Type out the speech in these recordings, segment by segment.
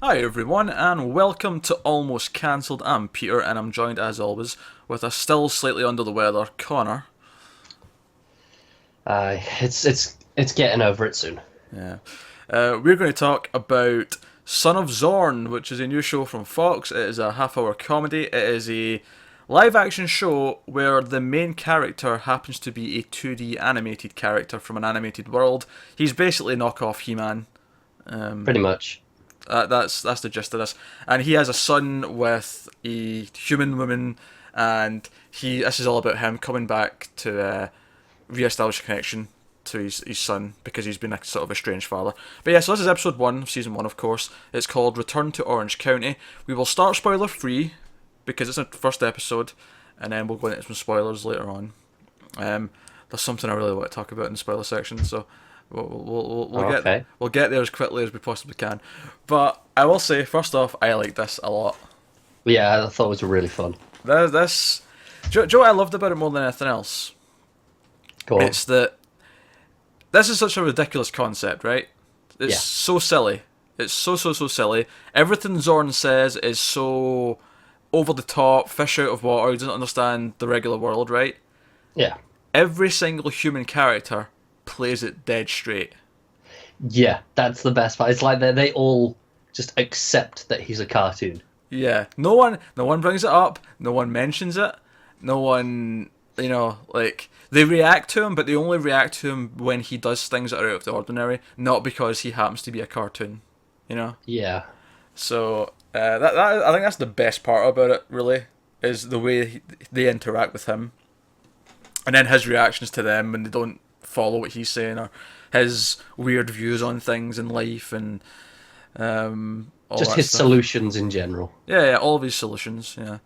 Hi everyone, and welcome to Almost Cancelled. I'm Peter, and I'm joined as always with a still slightly under the weather Connor. It's getting over it soon. Yeah, we're going to talk about Son of Zorn, which is a new show from Fox. It is a half-hour comedy. It is a live-action show where the main character happens to be a 2D animated character from an animated world. He's basically a knockoff He-Man. Pretty much. That's the gist of this. And he has a son with a human woman, and this is all about him coming back to re-establish a connection to his son because he's been a sort of estranged father. But yeah, so this is episode 1 of season 1, of course. It's called Return to Orange County. We will start spoiler free because it's the first episode, and then we'll go into some spoilers later on. There's something I really want to talk about in the spoiler section, so we'll Oh, get okay. we'll get there as quickly as we possibly can. But I will say, first off, I like this a lot. Yeah, I thought it was really fun. This, Joe, what I loved about it more than anything else. Go on. It's that this is such a ridiculous concept, right? It's Yeah. so silly. It's so silly. Everything Zorn says is so over the top, fish out of water. He doesn't understand the regular world, right? Yeah. Every single human character plays it dead straight. Yeah, that's the best part. It's like they all just accept that he's a cartoon. Yeah, no one brings it up. No one mentions it. No one, like they react to him, but they only react to him when he does things that are out of the ordinary, not because he happens to be a cartoon. You know. Yeah. So that I think that's the best part about it. Really, is the way they interact with him, and then his reactions to them when they don't follow what he's saying, or his weird views on things in life, and all Just that his stuff. solutions in general. Yeah, all of his solutions. Yeah.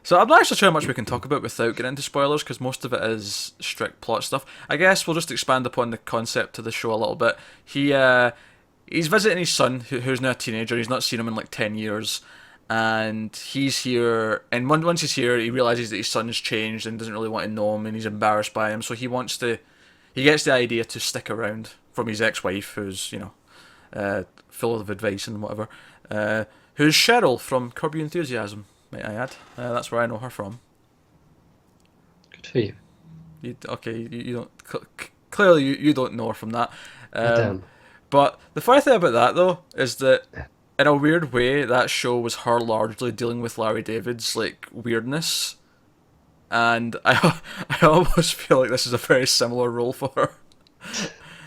So I'm not actually sure how much we can talk about without getting into spoilers because most of it is strict plot stuff. I guess we'll just expand upon the concept of the show a little bit. He's visiting his son, who's now a teenager. He's not seen him in like 10 years, and he's here. And once he's here, he realizes that his son's changed and doesn't really want to know him, and he's embarrassed by him. So he wants to. He gets the idea to stick around from his ex-wife, who's full of advice and whatever. Who's Cheryl from Curb Your Enthusiasm, might I add. That's where I know her from. Good for you. You don't clearly you don't know her from that. I Um, don't. but the funny thing about that though is that in a weird way that show was her largely dealing with Larry David's like weirdness, and I almost feel like this is a very similar role for her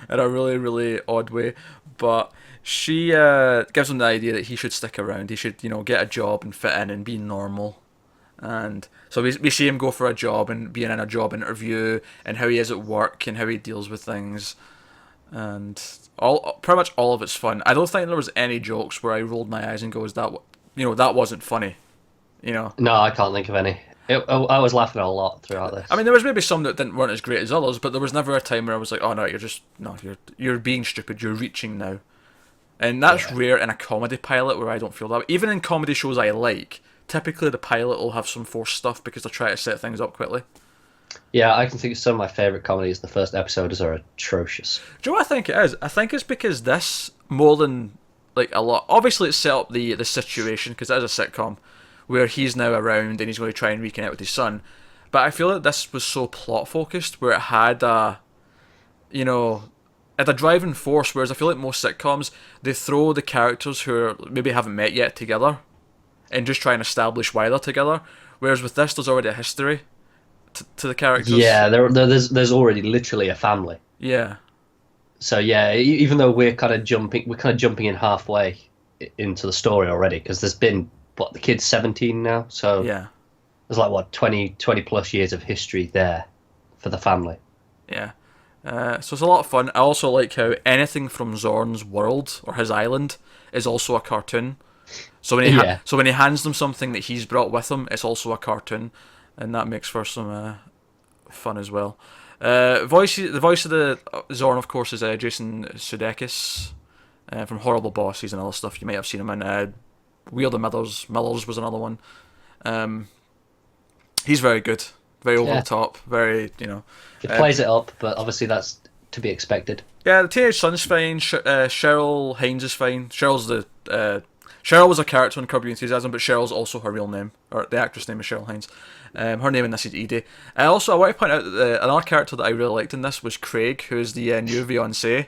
in a really odd way. But she gives him the idea that he should stick around. He should get a job and fit in and be normal. And so we see him go for a job and being in a job interview and how he is at work and how he deals with things, and all pretty much all of it's fun. I don't think there was any jokes where I rolled my eyes and goes that wasn't funny. You know, No, I can't think of any. I was laughing a lot throughout I this. mean there was maybe some that weren't as great as others, but there was never a time where I was like, oh no, you're being stupid. You're reaching now. And that's Yeah. rare in a comedy pilot where I don't feel that. Even in comedy shows I like, typically the pilot will have some forced stuff because they're trying to set things up quickly. Yeah, I can think of some of my favorite comedies. The first episodes are atrocious. Do you know what I think it is? I think it's because this, more than like a lot, obviously it's set up the situation because it is a sitcom where he's now around and he's going to try and reconnect with his son. But I feel that this was so plot focused where it had you know, at a driving force, whereas I feel like most sitcoms, they throw the characters who maybe haven't met yet together and just try and establish why they're together. Whereas with this, there's already a history to the characters. Yeah, there's already literally a family. Yeah, So yeah, even though we're kind of jumping in halfway into the story already because there's been what the kid's 17 now, so yeah, there's like what 20 plus years of history there for the family. yeah. So it's a lot of fun. I also like how anything from Zorn's world or his island is also a cartoon. So Yeah, when he hands them something that he's brought with him, it's also a cartoon, and that makes for some fun as well. The voice of the Zorn, of course, is Jason Sudeikis from Horrible Bosses and other stuff. You might have seen him in Weird and Millers. Millers was another one. Um, he's very good, very over the yeah, top, very it uh, plays it up, but obviously that's to be expected. Yeah, the Teenage Son's fine. Cheryl Hines is fine. Cheryl was a character in Curb Your Enthusiasm, but Cheryl's also her real name, or the actress name is Cheryl Hines. Her name in this is Edie. I want to point out that another character that I really liked in this was Craig, who's the new fiancé.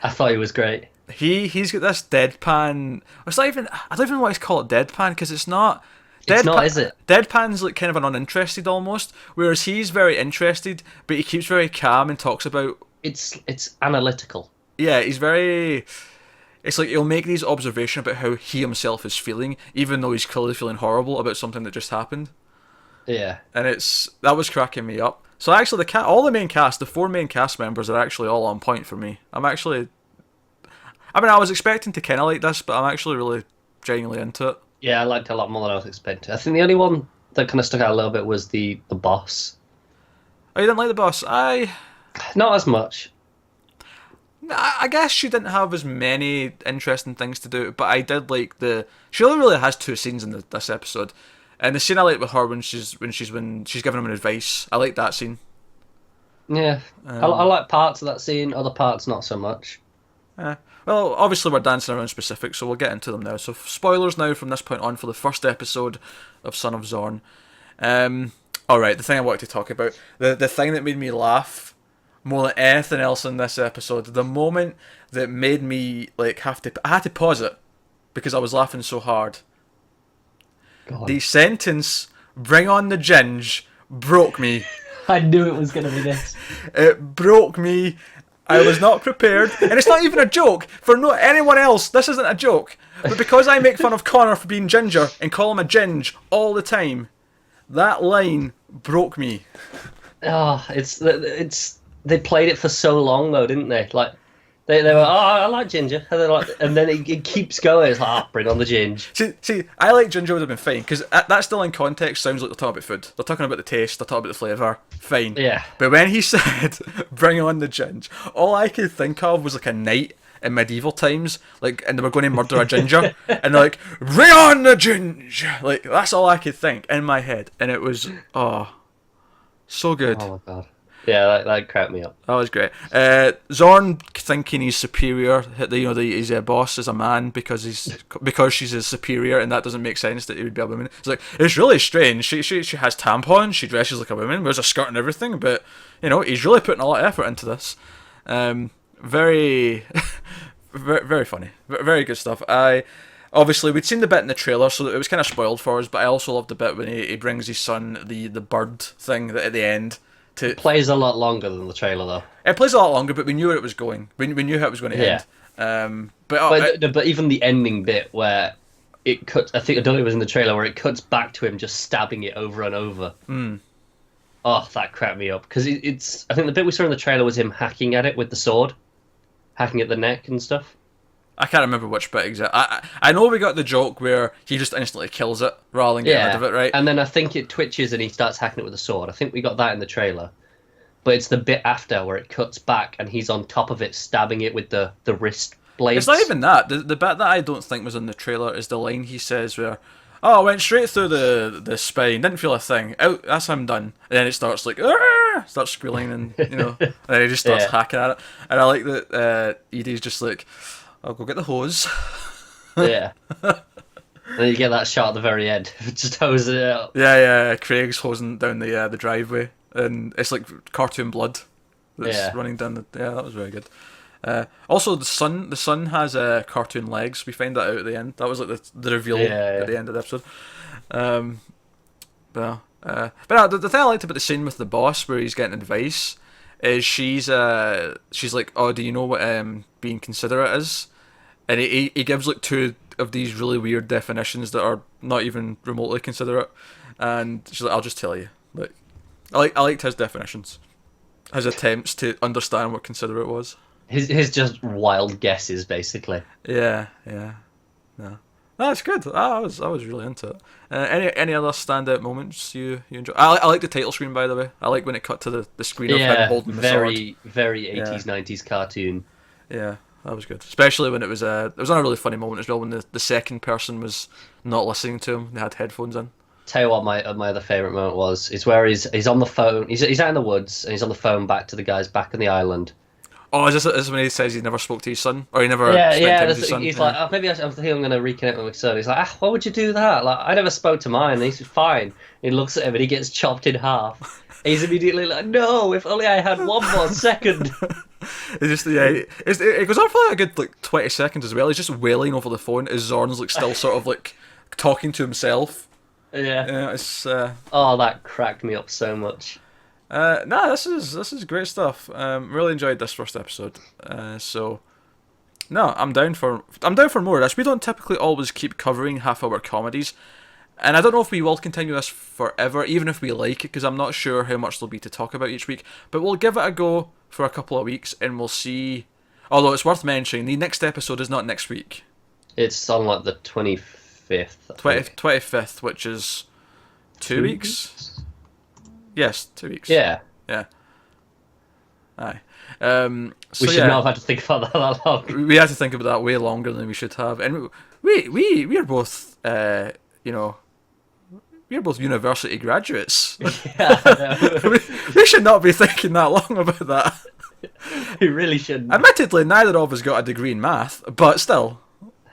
I thought he was great. He's got this deadpan. It's not even. I don't even want to call it deadpan because it's not. It's not, is it? Deadpan's like kind of an uninterested almost, whereas he's very interested, but he keeps very calm and talks about. It's analytical. Yeah, he's very. It's like he'll make these observations about how he himself is feeling, even though he's clearly feeling horrible about something that just happened. Yeah, And that was cracking me up. So actually, all the main cast, the 4 main cast members, are actually all on point for me. I was expecting to kind of like this, but I'm actually really genuinely into it. yeah, I liked it a lot more than I was expecting. I think the only one that kind of stuck out a little bit was the boss. Oh, you didn't like the boss? Not as much. I guess she didn't have as many interesting things to do, but I did like she only really has 2 scenes in this episode, and the scene I like with her when she's giving him advice. I like that scene. Yeah, I like parts of that scene. Other parts, not so much. Well, obviously we're dancing around specifics, so we'll get into them now. So spoilers now from this point on for the first episode of Son of Zorn. Alright, the thing I wanted to talk about, the thing that made me laugh more than anything else in this episode, the moment that made me I had to pause it because I was laughing so hard. The sentence, "bring on the ginge," broke me. I knew it was going to be this. It broke me. I was not prepared, and it's not even a joke. For anyone else, this isn't a joke. But because I make fun of Connor for being ginger and call him a ginge all the time, that line broke me. Oh, it's they played it for so long though, didn't they? Like they were, I like ginger, and then it keeps going. It's like, bring on the ginge. See, I like ginger would have been fine because that still in context sounds like they're talking about food. They're talking about the taste. They're talking about the flavour. Fine. Yeah. But when he said, "bring on the ginge," all I could think of was like a knight in medieval times, and they were going to murder a ginger, and they're like, "bring on the ginge." Like that's all I could think in my head, and it was so good. Oh my god. Yeah, that cracked me up. That was great. Zorn thinking he's superior. His boss is a man because she's his superior, and that doesn't make sense that he would be a woman. It's like it's really strange. She has tampons. She dresses like a woman. Wears a skirt and everything. But he's really putting a lot of effort into this. Very, very, very funny. Very good stuff. Obviously we'd seen the bit in the trailer, so it was kind of spoiled for us. But I also loved the bit when he brings his son the bird thing at the end. It plays a lot longer than the trailer, though. It plays a lot longer, but we knew where it was going. We knew how it was going to end. But even the ending bit where it cuts, I don't know if it was in the trailer, where it cuts back to him just stabbing it over and over. Oh, that cracked me up. Because I think the bit we saw in the trailer was him hacking at it with the sword. Hacking at the neck and stuff. I can't remember which bit exactly. I know we got the joke where he just instantly kills it rather than getting rid of it, right? And then I think it twitches and he starts hacking it with a sword. I think we got that in the trailer. But it's the bit after where it cuts back and he's on top of it stabbing it with the wrist blades. It's not even that. The bit that I don't think was in the trailer is the line he says where, "Oh, I went straight through the spine, didn't feel a thing. Out, that's him done." And then it starts starts squealing and and then he just starts hacking at it. And I like that Edie's just like, "I'll go get the hose." Yeah. And then you get that shot at the very end, just hosing it out. Yeah. Craig's hosing down the driveway, and it's like cartoon blood that's running down the. Yeah, that was very good. Also, the sun has cartoon legs. We find that out at the end. That was like the reveal at the end of the episode. The thing I liked about the scene with the boss, where he's getting advice, is she's like, "Oh, do you know what being considerate is?" And he gives like 2 of these really weird definitions that are not even remotely considerate, and she's like, "I'll just tell you." Like, I liked his definitions, his attempts to understand what considerate was. His just wild guesses, basically. Yeah. No, it's good. I was really into it. Any other standout moments you enjoy? I like the title screen, by the way. I like when it cut to the screen of him holding the sword. Very 80s, 90s cartoon. Yeah, that was good. Especially when it was on a really funny moment as well when the second person was not listening to him. They had headphones in. Tell you what, my other favourite moment is where he's on the phone. He's out in the woods and he's on the phone back to the guys back on the island. Oh, is this when he says he never spoke to his son, or he never Yeah, spent yeah. time with his son? He's Yeah. like, oh, maybe I think I'm going to reconnect with my son. He's like, why would you do that? Like, I never spoke to mine. And he's fine. He looks at him and he gets chopped in half. He's immediately like, no, if only I had one more second. It's just it goes on for like a good like 20 seconds as well. He's just wailing over the phone as Zorn's like still sort of like talking to himself. Yeah. Yeah, it's Oh, that cracked me up so much. nah, this is great stuff. Really enjoyed this first episode. So no, I'm down for more of this. We don't typically always keep covering half-hour comedies, and I don't know if we will continue this forever, even if we like it, because I'm not sure how much there'll be to talk about each week. But we'll give it a go for a couple of weeks, and we'll see. Although it's worth mentioning, the next episode is not next week. It's on like the 25th. 25th, which is 2 weeks. Yes, 2 weeks. Yeah. Yeah. Aye. So We should yeah, not have had to think about that long. we had to think about that way longer than we should have, and we are both we're both university graduates. Yeah, I know. we should not be thinking that long about that. We really shouldn't. Admittedly, neither of us got a degree in math, but still.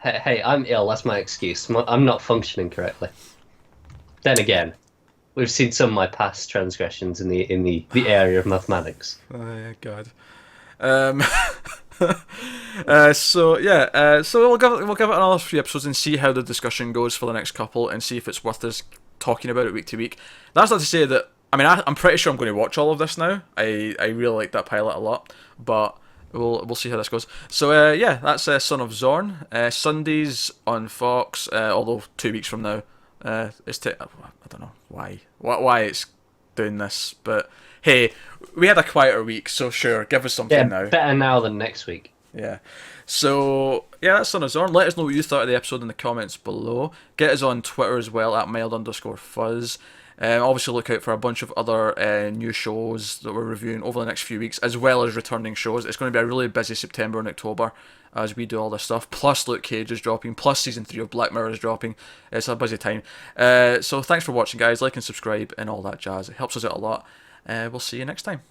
Hey, I'm ill. That's my excuse. I'm not functioning correctly. Then again, we've seen some of my past transgressions in the area of mathematics. Oh God. So yeah, so we'll give it another few episodes and see how the discussion goes for the next couple, and see if it's worth us talking about it week to week. That's not to say that. I mean, I'm pretty sure I'm going to watch all of this now. I really like that pilot a lot, but we'll see how this goes. So yeah, that's Son of Zorn. Sundays on Fox. Although 2 weeks from now, I don't know why it's doing this, but hey, we had a quieter week, so sure, give us something now. Better now than next week. Yeah. So, yeah, that's Son of Zorn. Let us know what you thought of the episode in the comments below. Get us on Twitter as well, at mild_fuzz. Obviously, look out for a bunch of other new shows that we're reviewing over the next few weeks, as well as returning shows. It's going to be a really busy September and October as we do all this stuff. Plus, Luke Cage is dropping. Plus, Season 3 of Black Mirror is dropping. It's a busy time. So, thanks for watching, guys. Like and subscribe and all that jazz. It helps us out a lot. We'll see you next time.